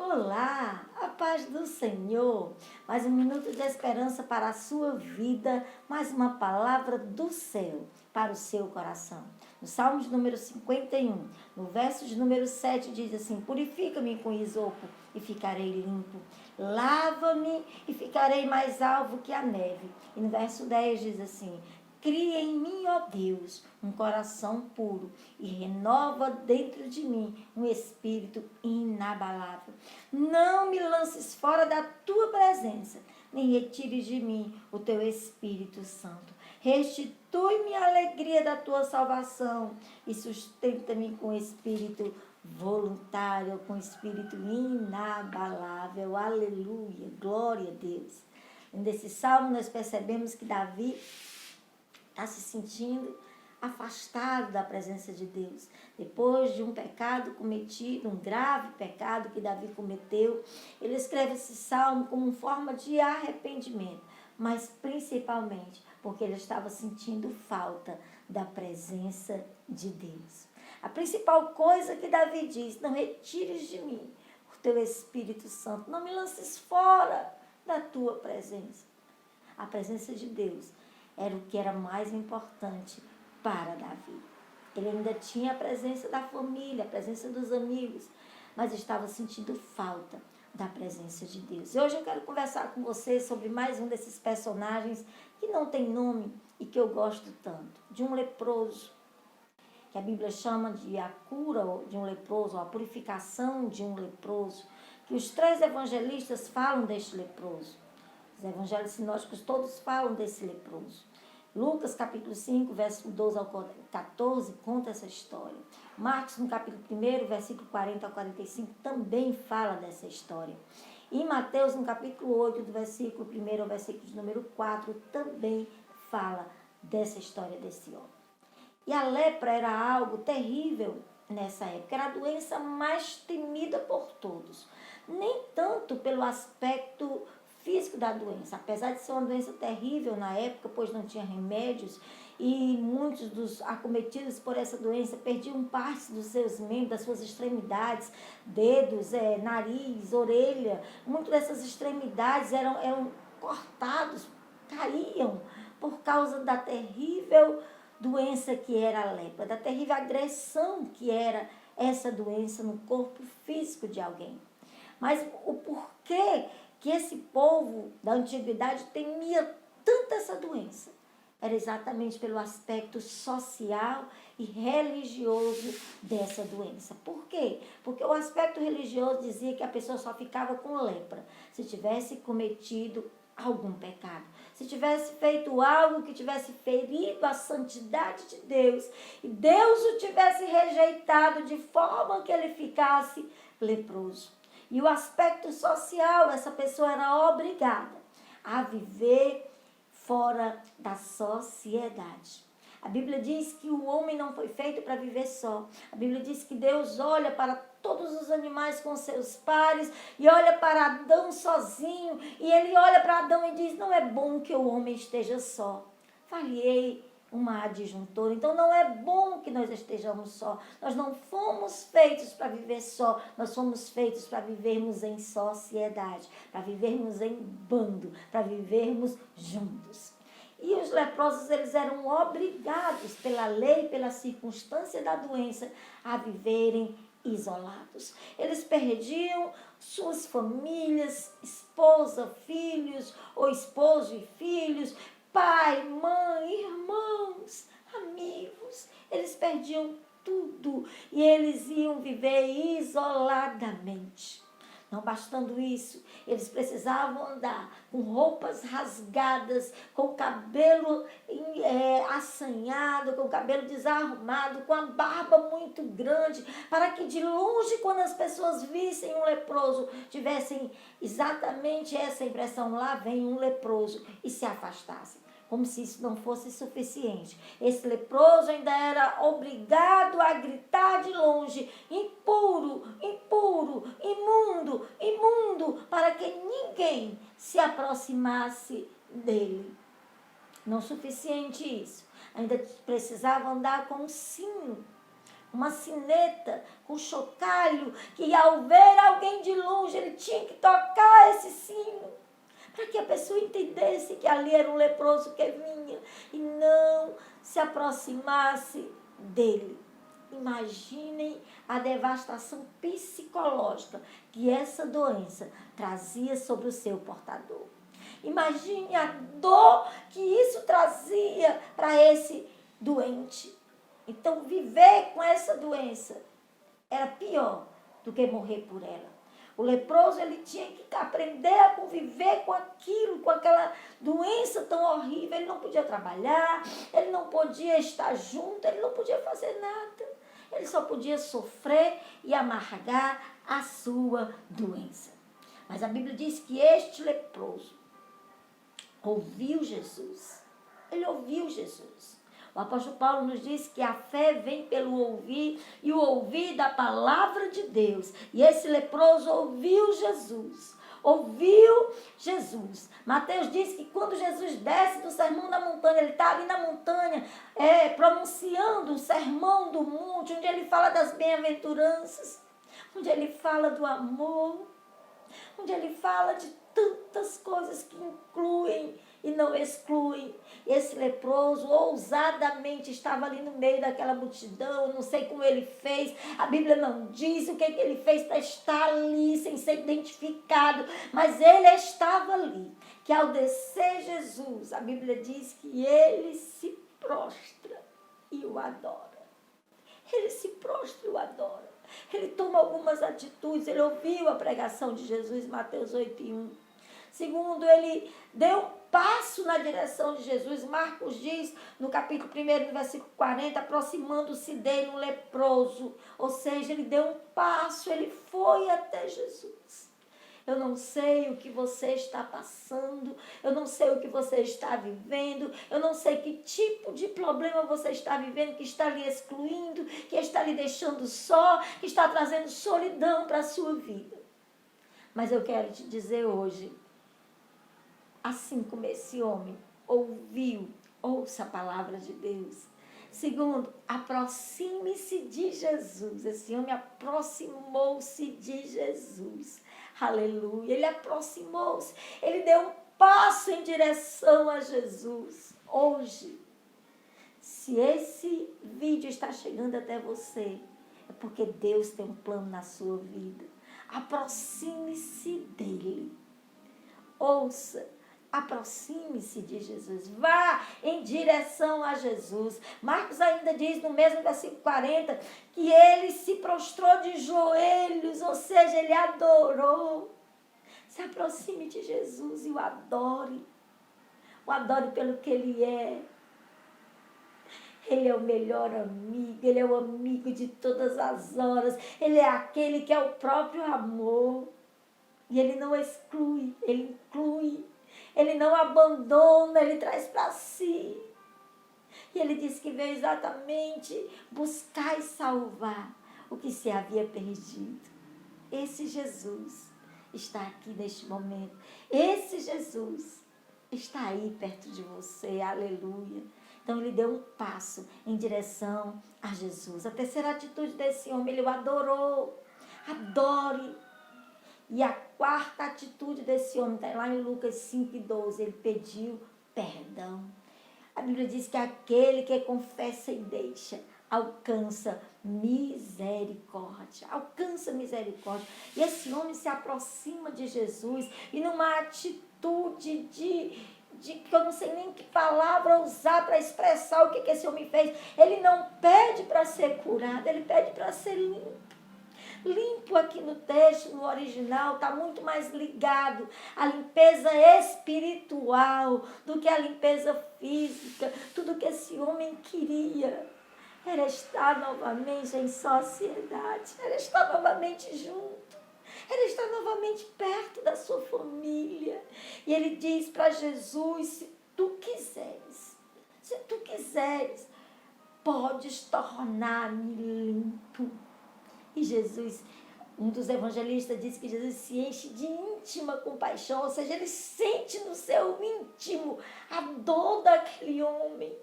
Olá, a paz do Senhor. Mais um minuto de esperança para a sua vida, mais uma palavra do céu para o seu coração. No Salmo de número 51, no verso de número 7, diz assim: purifica-me com isopo e ficarei limpo. Lava-me e ficarei mais alvo que a neve. E no verso 10 diz assim: cria em mim, ó Deus, um coração puro e renova dentro de mim um espírito inabalável. Não me lances fora da tua presença, nem retires de mim o teu Espírito Santo. Restitui-me a alegria da tua salvação e sustenta-me com espírito voluntário, com espírito inabalável. Aleluia, glória a Deus. Nesse salmo nós percebemos que Davi está se sentindo afastado da presença de Deus. Depois de um pecado cometido, um grave pecado que Davi cometeu, ele escreve esse salmo como forma de arrependimento, mas principalmente porque ele estava sentindo falta da presença de Deus. A principal coisa que Davi diz: não retires de mim o teu Espírito Santo, não me lances fora da tua presença. A presença de Deus era o que era mais importante para Davi. Ele ainda tinha a presença da família, a presença dos amigos, mas estava sentindo falta da presença de Deus. E hoje eu quero conversar com você sobre mais um desses personagens que não tem nome e que eu gosto tanto, de um leproso, que a Bíblia chama de a cura de um leproso, ou a purificação de um leproso, que os 3 evangelistas falam deste leproso. Os evangelhos sinóticos todos falam desse leproso. Lucas, capítulo 5, verso 12 ao 14, conta essa história. Marcos, no capítulo 1, versículo 40 ao 45, também fala dessa história. E Mateus, no capítulo 8, do versículo 1 ao versículo de número 4, também fala dessa história desse homem. E a lepra era algo terrível nessa época, era a doença mais temida por todos. Nem tanto pelo aspecto físico da doença, apesar de ser uma doença terrível na época, pois não tinha remédios, e muitos dos acometidos por essa doença perdiam parte dos seus membros, das suas extremidades, dedos, nariz, orelha. Muitas dessas extremidades eram cortados, caíam por causa da terrível doença que era a lepra, da terrível agressão que era essa doença no corpo físico de alguém. Mas o porquê que esse povo da antiguidade temia tanto essa doença era exatamente pelo aspecto social e religioso dessa doença. Por quê? Porque o aspecto religioso dizia que a pessoa só ficava com lepra se tivesse cometido algum pecado, se tivesse feito algo que tivesse ferido a santidade de Deus e Deus o tivesse rejeitado de forma que ele ficasse leproso. E o aspecto social, essa pessoa era obrigada a viver fora da sociedade. A Bíblia diz que o homem não foi feito para viver só. A Bíblia diz que Deus olha para todos os animais com seus pares e olha para Adão sozinho. E ele olha para Adão e diz: não é bom que o homem esteja só. Falhei uma adjuntora. Então não é bom que nós estejamos só. Nós não fomos feitos para viver só. Nós fomos feitos para vivermos em sociedade, para vivermos em bando, para vivermos juntos. E os leprosos, eles eram obrigados pela lei, pela circunstância da doença, a viverem isolados. Eles perdiam suas famílias, esposa, filhos, ou esposo e filhos, pai, mãe, irmãos, amigos. Eles perdiam tudo e eles iam viver isoladamente. Não bastando isso, eles precisavam andar com roupas rasgadas, com o cabelo assanhado, com o cabelo desarrumado, com a barba muito grande, para que de longe, quando as pessoas vissem um leproso, tivessem exatamente essa impressão: lá vem um leproso, e se afastassem. Como se isso não fosse suficiente. Esse leproso ainda era obrigado a gritar de longe: impuro, impuro, imundo, imundo, para que ninguém se aproximasse dele. Não suficiente isso, ainda precisava andar com um sino, uma sineta, com chocalho, que ao ver alguém de longe ele ele tinha que tocar esse sino, para que a pessoa entendesse que ali era um leproso que vinha e não se aproximasse dele. Imaginem a devastação psicológica que essa doença trazia sobre o seu portador. Imagine a dor que isso trazia para esse doente. Então, viver com essa doença era pior do que morrer por ela. O leproso, ele tinha que aprender a conviver com aquilo, com aquela doença tão horrível. Ele não podia trabalhar, ele não podia estar junto, ele não podia fazer nada. Ele só podia sofrer e amargar a sua doença. Mas a Bíblia diz que este leproso ouviu Jesus. Ele ouviu Jesus. O apóstolo Paulo nos diz que a fé vem pelo ouvir e o ouvir da palavra de Deus. E esse leproso ouviu Jesus. Ouviu Jesus. Mateus diz que quando Jesus desce do sermão da montanha, ele está ali na montanha, pronunciando o sermão do monte, onde ele fala das bem-aventuranças, onde ele fala do amor, onde ele fala de tantas coisas que incluem e não excluem. Esse leproso ousadamente estava ali no meio daquela multidão, não sei como ele fez, a Bíblia não diz o que ele fez para estar ali sem ser identificado, mas ele estava ali, que ao descer Jesus, a Bíblia diz que ele se prostra e o adora. Ele se prostra e o adora. Ele toma algumas atitudes, ele ouviu a pregação de Jesus em Mateus 8:1. Segundo, ele deu um passo na direção de Jesus. Marcos diz, no capítulo 1, no versículo 40, aproximando-se dele um leproso. Ou seja, ele deu um passo, ele foi até Jesus. Eu não sei o que você está passando, eu não sei o que você está vivendo, eu não sei que tipo de problema você está vivendo, que está lhe excluindo, que está lhe deixando só, que está trazendo solidão para a sua vida. Mas eu quero te dizer hoje, assim como esse homem ouviu, ouça a palavra de Deus. Segundo, aproxime-se de Jesus. Esse homem aproximou-se de Jesus. Aleluia. Ele aproximou-se. Ele deu um passo em direção a Jesus. Hoje, se esse vídeo está chegando até você, é porque Deus tem um plano na sua vida. Aproxime-se dele. Ouça. Aproxime-se de Jesus, vá em direção a Jesus. Marcos ainda diz no mesmo versículo 40 que ele se prostrou de joelhos, ou seja, ele adorou. Se aproxime de Jesus e o adore. O adore pelo que ele é. Ele é o melhor amigo, ele é o amigo de todas as horas, ele é aquele que é o próprio amor. E ele não exclui, ele inclui. Ele não abandona, ele traz para si. E ele diz que veio exatamente buscar e salvar o que se havia perdido. Esse Jesus está aqui neste momento. Esse Jesus está aí perto de você. Aleluia. Então ele deu um passo em direção a Jesus. A terceira atitude desse homem, ele o adorou. Adore. E a quarta atitude desse homem, está lá em Lucas 5:12, ele pediu perdão. A Bíblia diz que aquele que confessa e deixa, alcança misericórdia. Alcança misericórdia. E esse homem se aproxima de Jesus e numa atitude de que eu não sei nem que palavra usar para expressar o que esse homem fez. Ele não pede para ser curado, ele pede para ser limpo. Limpo aqui no texto, no original, está muito mais ligado à limpeza espiritual do que à limpeza física. Tudo que esse homem queria era estar novamente em sociedade, era estar novamente junto, era estar novamente perto da sua família. E ele diz para Jesus, se tu quiseres, podes tornar-me limpo. E Jesus, um dos evangelistas diz que Jesus se enche de íntima compaixão, ou seja, ele sente no seu íntimo a dor daquele homem,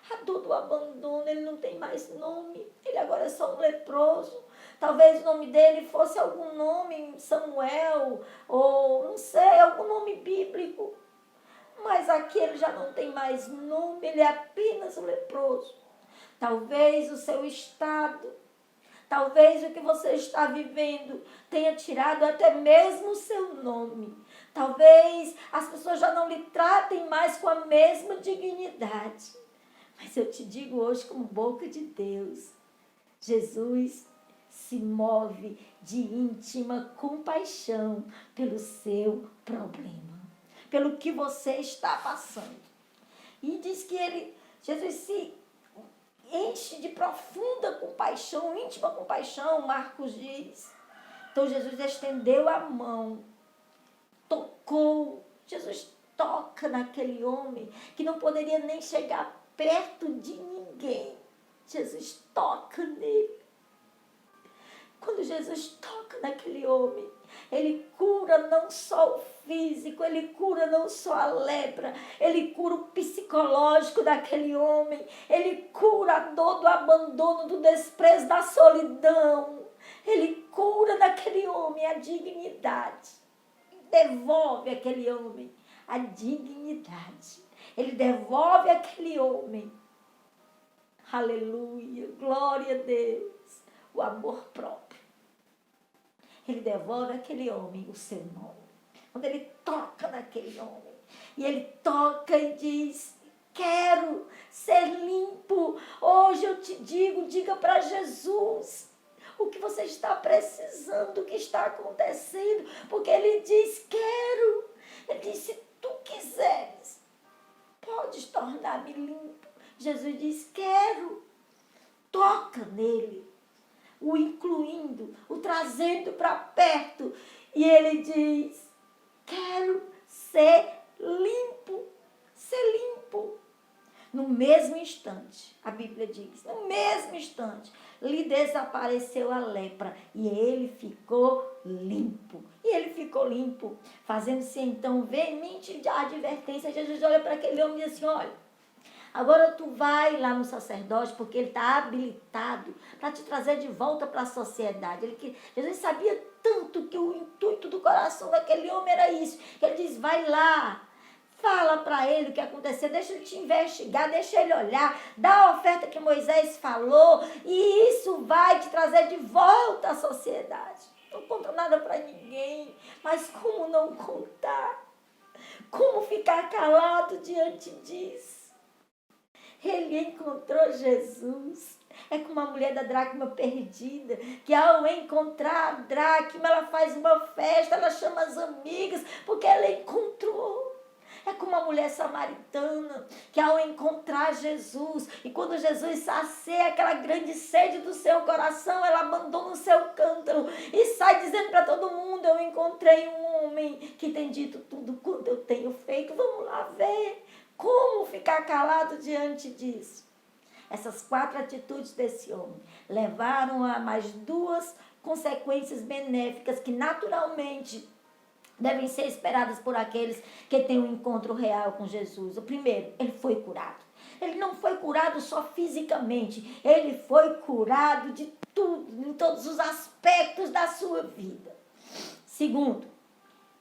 a dor do abandono. Ele não tem mais nome, ele agora é só um leproso, Talvez o nome dele fosse algum nome, Samuel, ou não sei, algum nome bíblico. Mas aqui ele já não tem mais nome, ele é apenas um leproso. Talvez o seu estado, talvez o que você está vivendo tenha tirado até mesmo o seu nome. Talvez as pessoas já não lhe tratem mais com a mesma dignidade. Mas eu te digo hoje, como boca de Deus, Jesus se move de íntima compaixão pelo seu problema, pelo que você está passando. E diz que Jesus se enche de profunda compaixão, íntima compaixão, Marcos diz. Então Jesus estendeu a mão, tocou. Jesus toca naquele homem que não poderia nem chegar perto de ninguém. Jesus toca nele. Quando Jesus toca naquele homem, ele cura não só o físico, ele cura não só a lepra, ele cura o psicológico daquele homem, ele cura a dor do abandono, do desprezo, da solidão. Ele cura naquele homem a dignidade. Devolve àquele homem a dignidade. Ele devolve àquele homem, aleluia, glória a Deus, o amor próprio. Ele devolve àquele homem o seu nome. Quando ele toca naquele homem, e ele toca e diz: quero ser limpo. Hoje eu te digo, diga para Jesus o que você está precisando, o que está acontecendo, porque ele diz: quero. Ele diz: se tu quiseres, podes tornar-me limpo. Jesus diz: quero. Toca nele, o incluindo, o trazendo para perto. E ele diz: quero ser limpo. Ser limpo. No mesmo instante, a Bíblia diz, no mesmo instante, lhe desapareceu a lepra e ele ficou limpo. E ele ficou limpo, fazendo-se então veemente a advertência. Jesus olha para aquele homem e diz assim: olha, agora tu vai lá no sacerdote, porque ele está habilitado para te trazer de volta para a sociedade. Jesus sabia tanto que o intuito do coração daquele homem era isso. Ele diz: vai lá, fala para ele o que aconteceu, deixa ele te investigar, deixa ele olhar, dá a oferta que Moisés falou, e isso vai te trazer de volta à sociedade. Não conta nada para ninguém, mas como não contar? Como ficar calado diante disso? Ele encontrou Jesus. É como a mulher da dracma perdida, que ao encontrar a dracma, ela faz uma festa, ela chama as amigas, porque ela encontrou. É como a mulher samaritana, que ao encontrar Jesus, e quando Jesus sacia aquela grande sede do seu coração, ela abandona o seu cântaro e sai dizendo para todo mundo: eu encontrei um homem que tem dito tudo quanto eu tenho feito. Vamos lá ver. Como ficar calado diante disso? Essas 4 atitudes desse homem levaram a mais 2 consequências benéficas que naturalmente devem ser esperadas por aqueles que têm um encontro real com Jesus. O primeiro, ele foi curado. Ele não foi curado só fisicamente, ele foi curado de tudo, em todos os aspectos da sua vida. Segundo,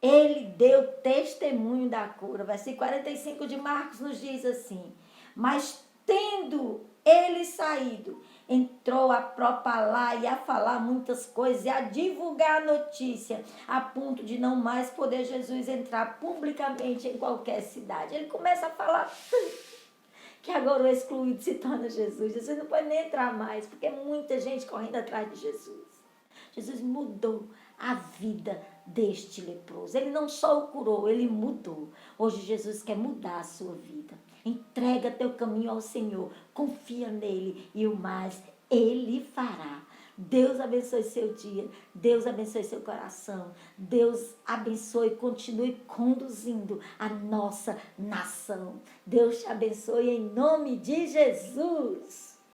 ele deu testemunho da cura. Versículo 45 de Marcos nos diz assim: mas tendo ele saído, entrou a propalar e a falar muitas coisas e a divulgar a notícia, a ponto de não mais poder Jesus entrar publicamente em qualquer cidade. Ele começa a falar tanto que agora o excluído se torna Jesus. Jesus não pode nem entrar mais, porque é muita gente correndo atrás de Jesus. Jesus mudou a vida deste leproso. Ele não só o curou, ele mudou. Hoje Jesus quer mudar a sua vida. Entrega teu caminho ao Senhor, confia nele e o mais ele fará. Deus abençoe seu dia, Deus abençoe seu coração, Deus abençoe e continue conduzindo a nossa nação. Deus te abençoe em nome de Jesus.